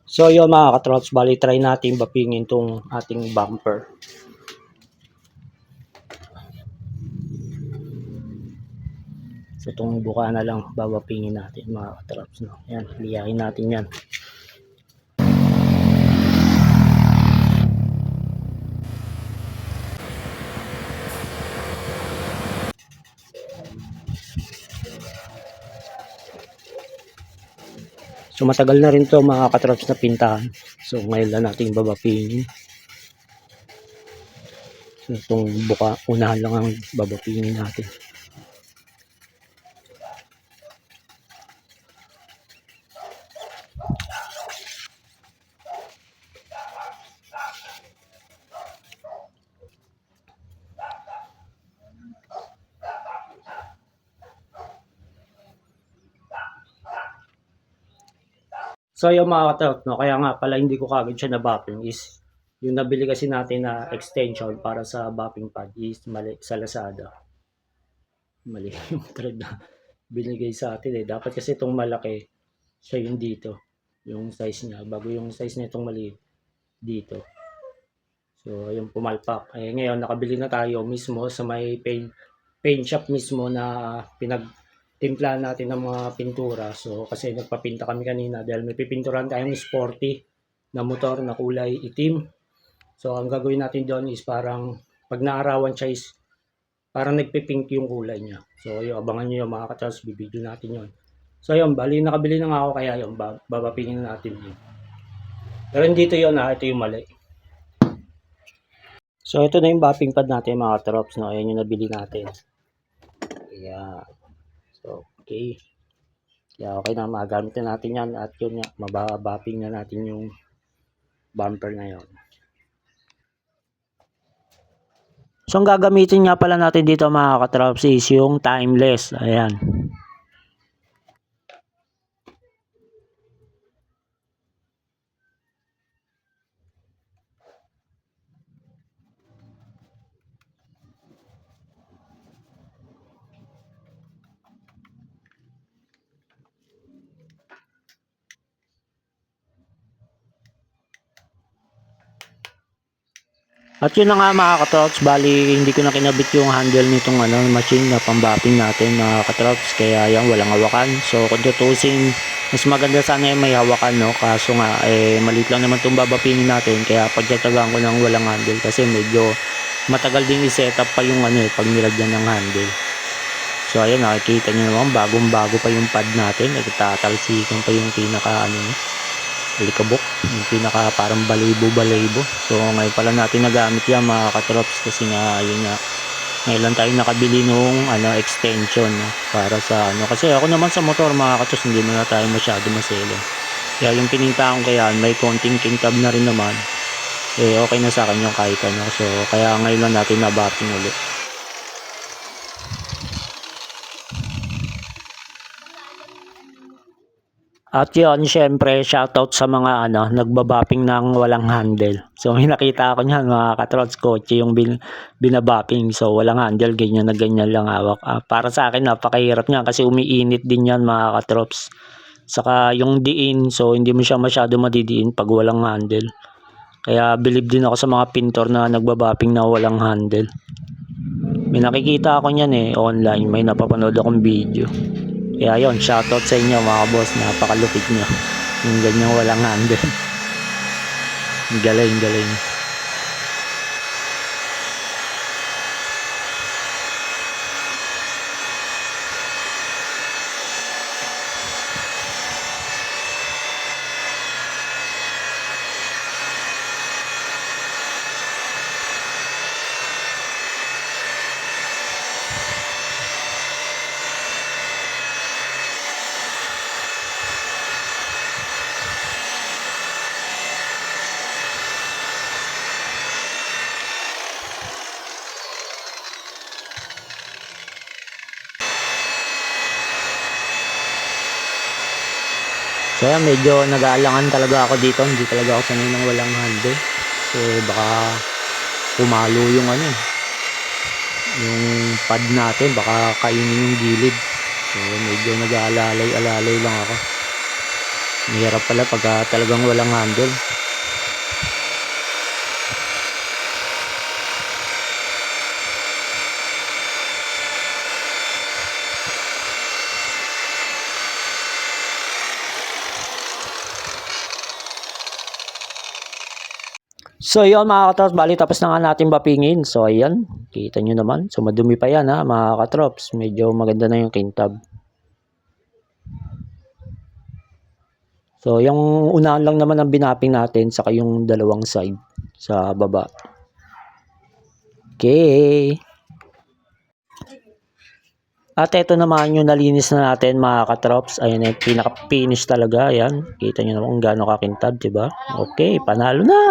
So yun mga katrops, bali try natin bapingin tong ating bumper. So itong buka na lang babapingin natin mga katrops. No? Yan, liyahin natin yan. So matagal na rin to mga katrops na pintahan. So ngayon lang natin babapingin. So itong buka, unahan lang ang babapingin natin. So yung mga katrops, no, kaya nga pala hindi ko kagad siya nabapping is yung nabili kasi natin na extension para sa bapping pad is mali sa Lazada. Mali yung thread na binigay sa atin eh. Dapat kasi itong malaki, siya yung dito. Yung size niya. Bago yung size na itong mali dito. So, yung pumalpak. Eh, ngayon, nakabili na tayo mismo sa may paint shop mismo na pinagtimplahan natin ng mga pintura. So, kasi nagpapinta kami kanina dahil may pipinturan tayong sporty na motor na kulay itim. So, ang gagawin natin doon is parang pag naarawan siya is parang nagpipink yung kulay niya. So, yun, abangan nyo yung mga katas, bibidyo natin yon. So, yun, bali nakabili na nga ako kaya yun, babapingin na natin yun. Pero dito yun ito yung mali. So, ito na yung bapping pad natin mga katrops, no? Ayan yung nabili natin. Ayan. So, okay. Kaya okay na, magamit na natin yan at yun nga, mababapping na natin yung bumper na yun. So, ang gagamitin nga pala natin dito mga katrops is yung timeless. Ayan. At yun na nga mga katrops, bali hindi ko na kinabit yung handle nitong machine na pambapping natin mga katrops, kaya yan walang hawakan. So kung tutusin, mas maganda sana yung may hawakan, no? Kaso nga maliit lang naman itong babapingin natin, kaya pagtatagaan ko ng walang handle kasi medyo matagal din i-set up pa yung pag nilagyan ng handle. So ayun, nakikita nyo naman bagong bago pa yung pad natin, nagtatalsikan pa yung pinaka alikabok, yung pinaka parang balibo. So ngayon pala natin nagamit yan mga katrops kasi nga yun nga ngayon lang tayo nakabili nung extension, no? Para sa kasi ako naman sa motor mga katrops hindi na tayo masyado maselan, kaya yung pinintahan ko yan may konting kintab na rin naman, okay na sa akin yung kahit so kaya ngayon lang natin nabapping ulit. At yun, syempre, shoutout sa mga nagbabapping ng walang handle. So, may nakita ako niyan, mga katrots, kotse yung binabapping. So, walang handle, ganyan na ganyan lang hawak. Para sa akin, napakahirap niyan kasi umiinit din yan, mga katrops. Saka yung diin, so hindi mo siya masyado madidiin pag walang handle. Kaya believe din ako sa mga pintor na nagbabapping na walang handle. May nakikita ako niyan online, may napapanood akong video. Kaya yun, shoutout sa inyo mga boss, napakalupit nyo yung ganyang walang handle. Galing. So yan, medyo nag-aalangan talaga ako dito, hindi talaga ako sanay ng walang handle. Kasi baka pumalo yung yung pad natin, baka kainin yung gilid. So medyo nag-aalalay lang ako. Mahirap pala pag talagang walang handle. So yun mga katrops, bali tapos na nga natin bapingin. So ayan, kita nyo naman. So madumi pa yan ha mga katrops. Medyo maganda na yung kintab. So yung unahan lang naman ang binaping natin, saka yung dalawang side sa baba. Okay. At ito naman yung nalinis na natin mga katrops. Ayan yung pinaka-finish talaga. Ayan, kita nyo naman kung gaano kakintab, diba? Okay, panalo na.